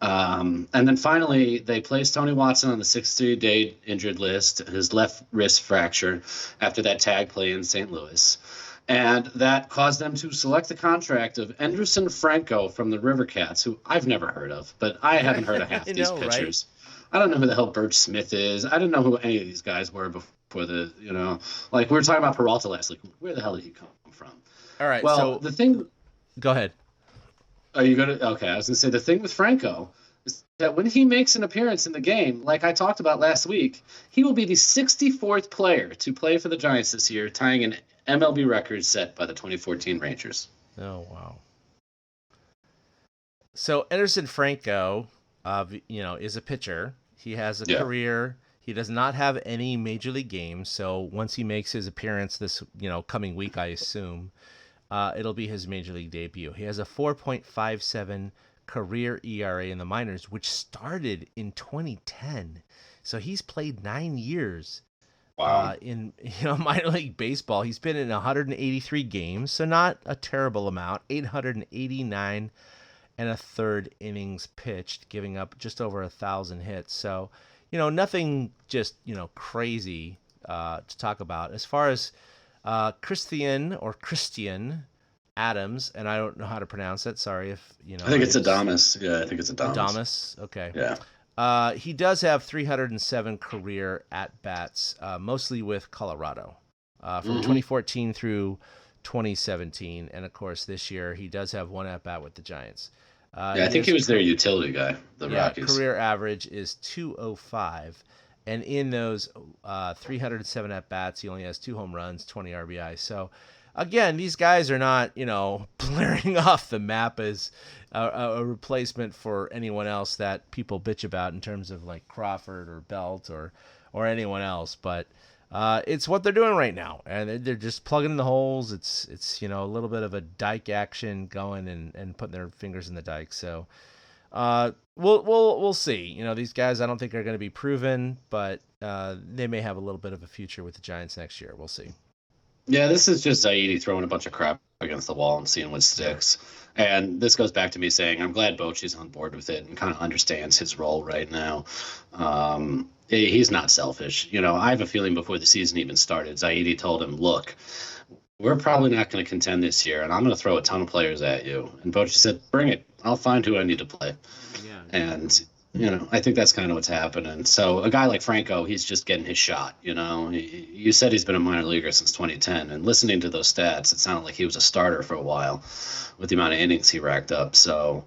And then finally, they placed Tony Watson on the 60-day injured list, his left wrist fracture after that tag play in St. Louis. And that caused them to select the contract of Anderson Franco from the River Cats, who I've never heard of, but I haven't heard of half these pitchers. Right? I don't know who the hell Birch Smith is. I didn't know who any of these guys were before like we were talking about Peralta last week. Where the hell did he come from? All right. Well, so the thing. Go ahead. Are you going to? Okay, I was going to say the thing with Franco is that when he makes an appearance in the game, like I talked about last week, he will be the 64th player to play for the Giants this year, tying an MLB record set by the 2014 Rangers. Oh, wow. So Anderson Franco, is a pitcher. He has a career. He does not have any major league games. So once he makes his appearance this, coming week, I assume, it'll be his major league debut. He has a 4.57 career ERA in the minors, which started in 2010. So he's played 9 years. Wow. In minor league baseball. He's been in 183 games, so not a terrible amount. 889 and a third innings pitched, giving up just over 1,000 hits. So, nothing just, crazy to talk about. As far as Christian Adams, and I don't know how to pronounce it. Sorry if, I think it's Adames. Yeah, I think it's Adames. Adames, okay. Yeah. He does have 307 career at-bats, mostly with Colorado, from 2014 through 2017. And, of course, this year he does have one at-bat with the Giants. I think he was their utility guy, the Rockies. Career average is 205. And in those 307 at-bats, he only has 2 home runs, 20 RBI. So, again, these guys are not, blaring off the map as a replacement for anyone else that people bitch about in terms of like Crawford or Belt or anyone else. But it's what they're doing right now, and they're just plugging in the holes. It's a little bit of a dike action going and putting their fingers in the dike. So we'll see. These guys I don't think are going to be proven, but they may have a little bit of a future with the Giants next year. We'll see. Yeah, this is just Zaidi throwing a bunch of crap against the wall and seeing what sticks. And this goes back to me saying I'm glad Bochy's on board with it and kind of understands his role right now. He's not selfish. I have a feeling before the season even started, Zaidi told him, look, we're probably not going to contend this year, and I'm going to throw a ton of players at you. And Bochy said, bring it. I'll find who I need to play. Yeah. And I think that's kind of what's happening. So a guy like Franco, he's just getting his shot. You said he's been a minor leaguer since 2010, and listening to those stats, it sounded like he was a starter for a while with the amount of innings he racked up. So,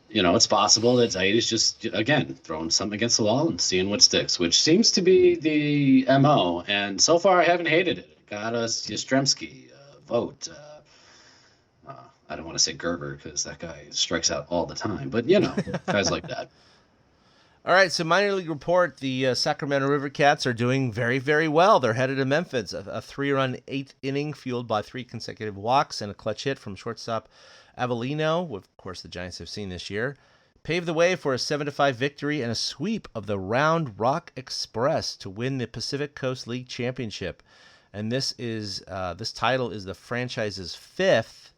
it's possible that Zaidi's just, again, throwing something against the wall and seeing what sticks, which seems to be the MO. And so far, I haven't hated it. Got us Yastrzemski, Vogt. I don't want to say Gerber because that guy strikes out all the time, but guys like that. All right, so minor league report, the Sacramento River Cats are doing very, very well. They're headed to Memphis, a 3-run 8th inning fueled by 3 consecutive walks and a clutch hit from shortstop Avellino, which, of course, the Giants have seen this year, paved the way for a 7-5 victory and a sweep of the Round Rock Express to win the Pacific Coast League Championship. And this title is the franchise's 5th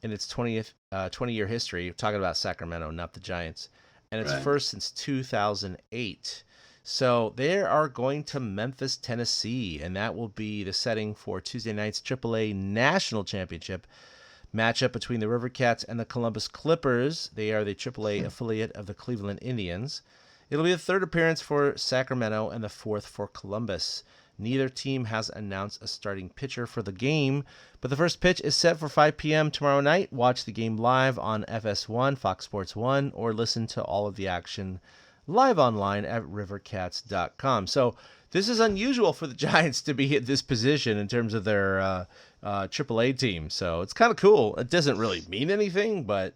in its 20-year history. We're talking about Sacramento, not the Giants. And it's first since 2008. So they are going to Memphis, Tennessee, and that will be the setting for Tuesday night's AAA National Championship matchup between the River Cats and the Columbus Clippers. They are the AAA affiliate of the Cleveland Indians. It'll be the 3rd appearance for Sacramento and the 4th for Columbus. Neither team has announced a starting pitcher for the game, but the first pitch is set for 5 p.m. tomorrow night. Watch the game live on FS1, Fox Sports 1, or listen to all of the action live online at rivercats.com. So this is unusual for the Giants to be at this position in terms of their AAA team. So it's kind of cool. It doesn't really mean anything, but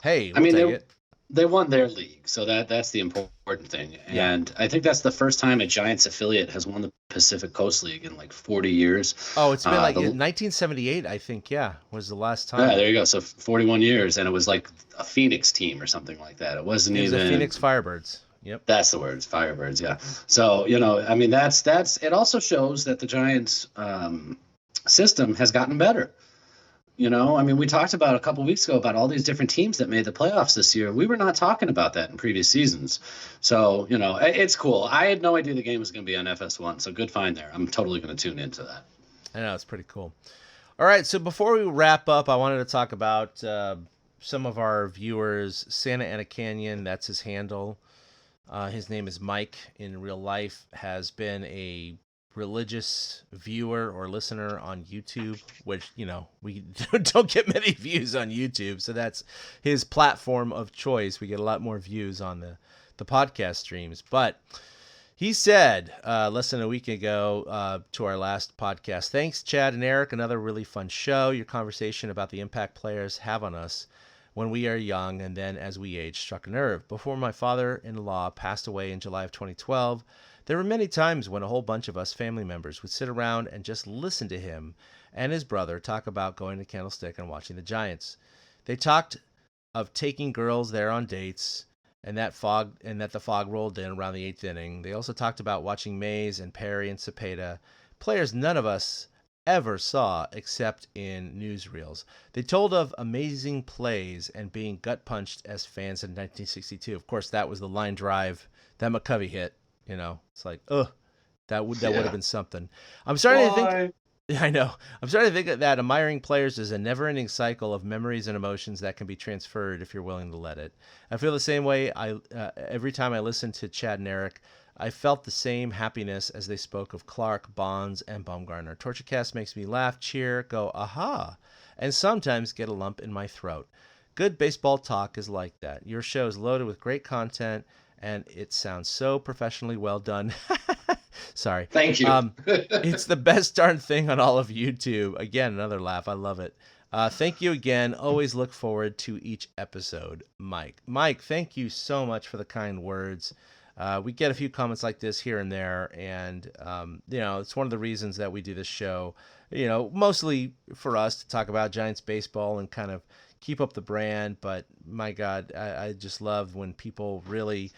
hey, we'll take it. They won their league, so that's the important thing. Yeah. And I think that's the first time a Giants affiliate has won the Pacific Coast League in like 40 years. Oh, it's been 1978, I think. Yeah, was the last time. Yeah, there you go. So 41 years, and it was like a Phoenix team or something like that. It wasn't It was even the Phoenix Firebirds. Yep. That's the words, Firebirds. Yeah. So I mean, that's it. Also shows that the Giants system has gotten better. I mean, we talked about a couple weeks ago about all these different teams that made the playoffs this year. We were not talking about that in previous seasons. So, it's cool. I had no idea the game was going to be on FS1, so good find there. I'm totally going to tune into that. I know, it's pretty cool. All right, so before we wrap up, I wanted to talk about some of our viewers. Santa Ana Canyon, that's his handle. His name is Mike in real life, has been a religious viewer or listener on YouTube, which, we don't get many views on YouTube, so that's his platform of choice. We get a lot more views on the podcast streams. But he said less than a week ago to our last podcast, "Thanks, Chad and Eric. Another really fun show. Your conversation about the impact players have on us when we are young and then as we age struck a nerve. Before my father-in-law passed away in July of 2012, there were many times when a whole bunch of us family members would sit around and just listen to him and his brother talk about going to Candlestick and watching the Giants. They talked of taking girls there on dates and that the fog rolled in around the 8th inning. They also talked about watching Mays and Perry and Cepeda, players none of us ever saw except in newsreels. They told of amazing plays and being gut punched as fans in 1962. Of course, that was the line drive that McCovey hit. It's like, that would have been something. I'm starting to think. I know. I'm starting to think that admiring players is a never-ending cycle of memories and emotions that can be transferred if you're willing to let it. I feel the same way. Every time I listen to Chad and Eric, I felt the same happiness as they spoke of Clark, Bonds, and Bumgarner. TortureCast makes me laugh, cheer, go aha, and sometimes get a lump in my throat. Good baseball talk is like that. Your show is loaded with great content, and it sounds so professionally well done. Sorry. Thank you. It's the best darn thing on all of YouTube. Again, another laugh. I love it. Thank you again. Always look forward to each episode, Mike. Mike, thank you so much for the kind words. We get a few comments like this here and there, and it's one of the reasons that we do this show, mostly for us to talk about Giants baseball and kind of keep up the brand. But my God, I just love when people really,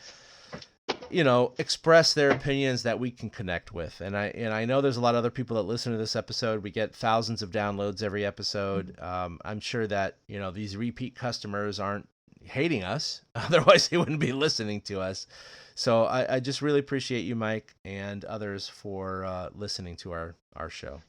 express their opinions that we can connect with. And I know there's a lot of other people that listen to this episode. We get thousands of downloads every episode. I'm sure that, these repeat customers aren't hating us. Otherwise, they wouldn't be listening to us. So I just really appreciate you, Mike, and others for listening to our show.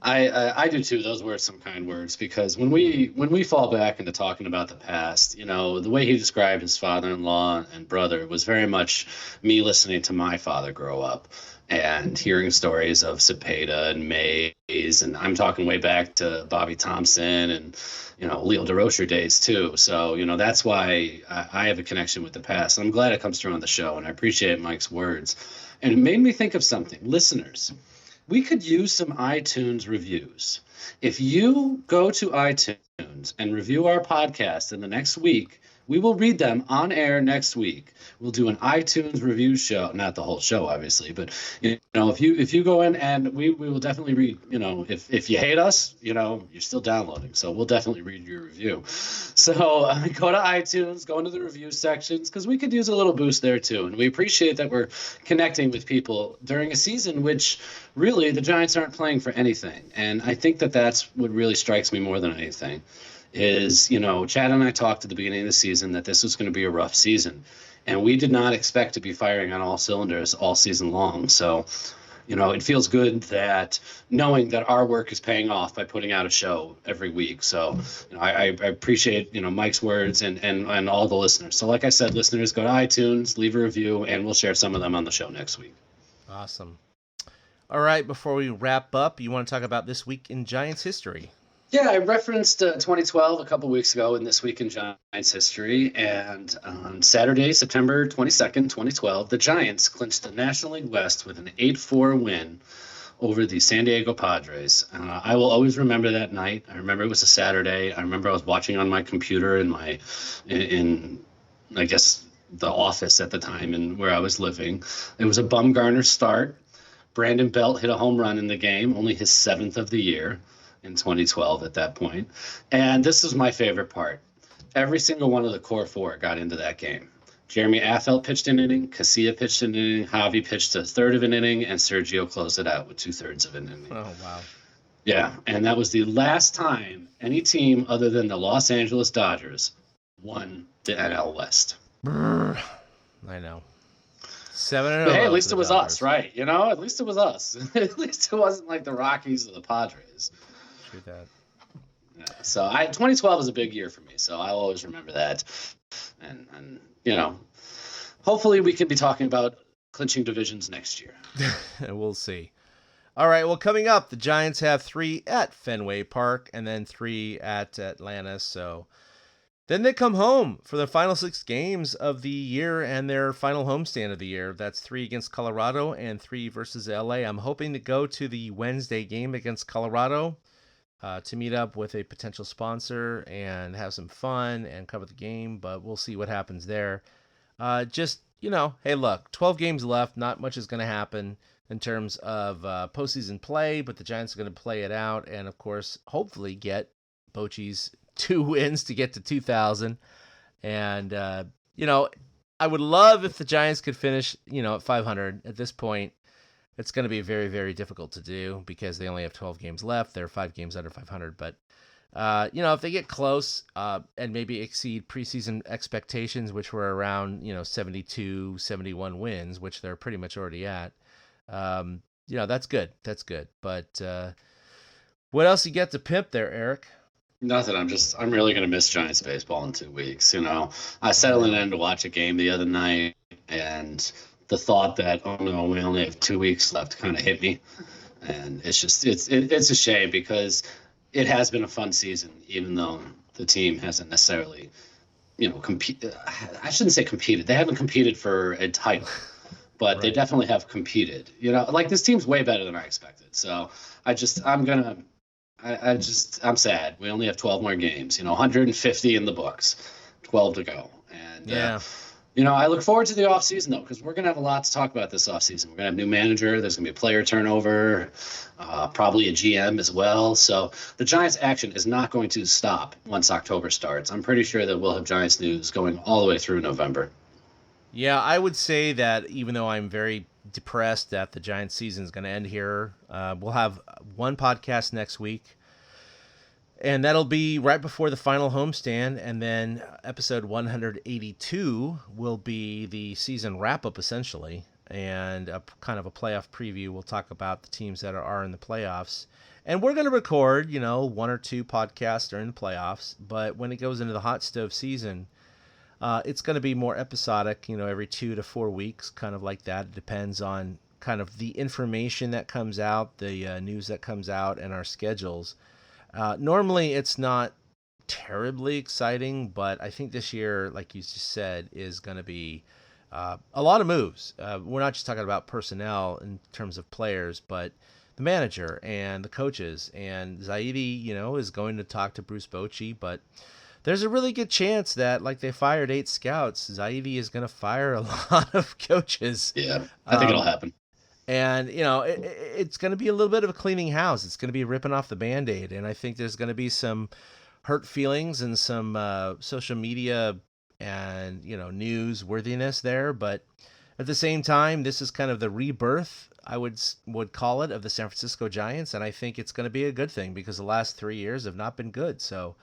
I do too. Those were some kind words, because when we fall back into talking about the past, the way he described his father-in-law and brother was very much me listening to my father grow up and hearing stories of Cepeda and Mays, and I'm talking way back to Bobby Thompson and Leo DeRocher days too. So that's why I have a connection with the past. I'm glad it comes through on the show, and I appreciate Mike's words. And it made me think of something, listeners. We could use some iTunes reviews. If you go to iTunes and review our podcast in the next week, we will read them on air next week. We'll do an iTunes review show, not the whole show, obviously, but if you go in, and we will definitely read. If you hate us, you're still downloading, so we'll definitely read your review. So go to iTunes, go into the review sections, because we could use a little boost there too, and we appreciate that we're connecting with people during a season which really the Giants aren't playing for anything, and I think that's what really strikes me more than anything. Is, Chad and I talked at the beginning of the season that this was going to be a rough season, and we did not expect to be firing on all cylinders all season long. So, it feels good that knowing that our work is paying off by putting out a show every week. So, I appreciate, Mike's words and all the listeners. So like I said, listeners, go to iTunes, leave a review, and we'll share some of them on the show next week. Awesome. All right, before we wrap up, you want to talk about this week in Giants history? Yeah, I referenced 2012 a couple weeks ago in This Week in Giants History, and on Saturday, September 22nd, 2012, the Giants clinched the National League West with an 8-4 win over the San Diego Padres. I will always remember that night. I remember it was a Saturday. I remember I was watching on my computer in I guess, the office at the time and where I was living. It was a Bumgarner start. Brandon Belt hit a home run in the game, only his 7th of the year in 2012 at that point. And this is my favorite part. Every single one of the core 4 got into that game. Jeremy Affeldt pitched an inning, Casilla pitched an inning, Javi pitched a third of an inning, and Sergio closed it out with 2/3 of an inning. Oh, wow. Yeah, and that was the last time any team other than the Los Angeles Dodgers won the NL West. I know. 7-0. But hey, at least it was us, right? At least it was us. At least it wasn't like the Rockies or the Padres. True that. Yeah, so 2012 is a big year for me, so I'll always remember that. And hopefully we can be talking about clinching divisions next year. We'll see. All right, well, coming up, the Giants have 3 at Fenway Park and then 3 at Atlanta. So then they come home for the final 6 games of the year and their final homestand of the year. That's 3 against Colorado and 3 versus LA. I'm hoping to go to the Wednesday game against Colorado to meet up with a potential sponsor and have some fun and cover the game, but we'll see what happens there. Hey, look, 12 games left. Not much is going to happen in terms of postseason play, but the Giants are going to play it out and, of course, hopefully get Bochy's 2 wins to get to 2,000. And, I would love if the Giants could finish, at 500. At this point, it's going to be very, very difficult to do because they only have 12 games left. They're 5 games under 500. But, if they get close and maybe exceed preseason expectations, which were around, 72, 71 wins, which they're pretty much already at, that's good. That's good. But what else you get to pimp there, Eric? Nothing. I'm really going to miss Giants baseball in 2 weeks. I settled in to watch a game the other night, and the thought that, oh no, we only have 2 weeks left kind of hit me. And it's just, it's a shame because it has been a fun season, even though the team hasn't necessarily, competed. I shouldn't say competed. They haven't competed for a title. But right. They definitely have competed. This team's way better than I expected. So I'm sad. We only have 12 more games. 150 in the books, 12 to go. And yeah. I look forward to the offseason, though, because we're going to have a lot to talk about this offseason. We're going to have a new manager. There's going to be a player turnover, probably a GM as well. So the Giants' action is not going to stop once October starts. I'm pretty sure that we'll have Giants news going all the way through November. Yeah, I would say that even though I'm very depressed that the Giants season is going to end here, we'll have one podcast next week, and that'll be right before the final homestand, and then episode 182 will be the season wrap-up, essentially, and a kind of a playoff preview. We'll talk about the teams that are in the playoffs, and we're going to record, 1 or 2 podcasts during the playoffs, but when it goes into the hot stove season, it's going to be more episodic, every 2 to 4 weeks, kind of like that. It depends on kind of the information that comes out, the news that comes out, and our schedules. Normally, it's not terribly exciting, but I think this year, like you just said, is going to be a lot of moves. We're not just talking about personnel in terms of players, but the manager and the coaches. And Zaidi, is going to talk to Bruce Bochy, but there's a really good chance that, like they fired 8 scouts, Zaidi is going to fire a lot of coaches. Yeah, I think it'll happen. And, it's going to be a little bit of a cleaning house. It's going to be ripping off the Band-Aid. And I think there's going to be some hurt feelings and some social media and, news worthiness there. But at the same time, this is kind of the rebirth, I would call it, of the San Francisco Giants. And I think it's going to be a good thing because the last 3 years have not been good. So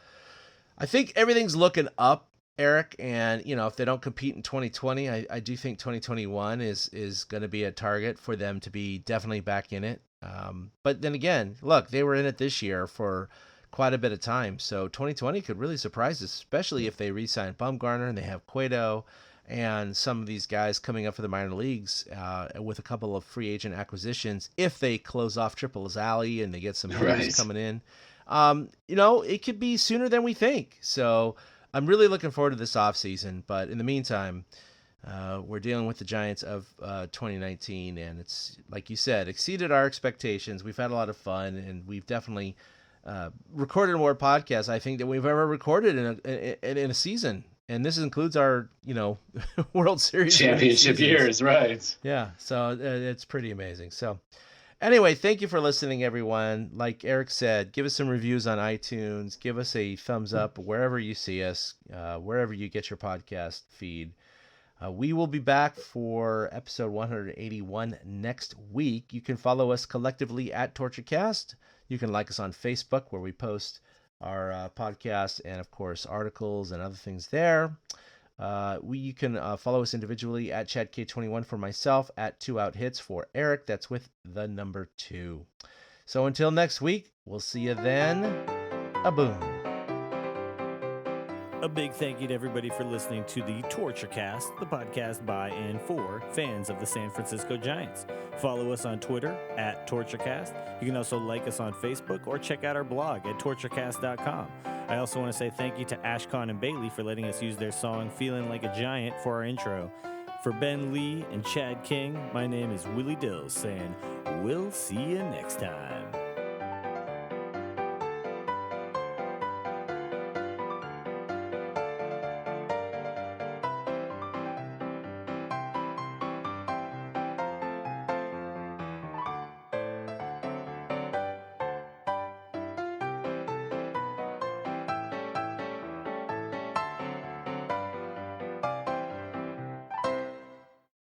I think everything's looking up, Eric, and, if they don't compete in 2020, I do think 2021 is going to be a target for them to be definitely back in it. But then again, look, they were in it this year for quite a bit of time, so 2020 could really surprise us, especially if they re-sign Bumgarner and they have Cueto and some of these guys coming up for the minor leagues with a couple of free agent acquisitions. If they close off Triple Alley and they get some hitters coming in. It could be sooner than we think. So I'm really looking forward to this offseason. But in the meantime, we're dealing with the Giants of 2019. And it's, like you said, exceeded our expectations. We've had a lot of fun. And we've definitely recorded more podcasts, I think, than we've ever recorded in a season. And this includes our, World Series championship years, right? Yeah, so it's pretty amazing. So anyway, thank you for listening, everyone. Like Eric said, give us some reviews on iTunes. Give us a thumbs up wherever you see us, wherever you get your podcast feed. We will be back for episode 181 next week. You can follow us collectively at TortureCast. You can like us on Facebook, where we post our podcast and, of course, articles and other things there. You can follow us individually at ChadK21 for myself, at 2OutHits for Eric. That's with the number 2. So until next week, we'll see you then. A boom. A big thank you to everybody for listening to the TortureCast, the podcast by and for fans of the San Francisco Giants. Follow us on Twitter at TortureCast. You can also like us on Facebook or check out our blog at TortureCast.com. I also want to say thank you to Ashcon and Bailey for letting us use their song Feeling Like a Giant for our intro. For Ben Lee and Chad King, my name is Willie Dills saying, we'll see you next time.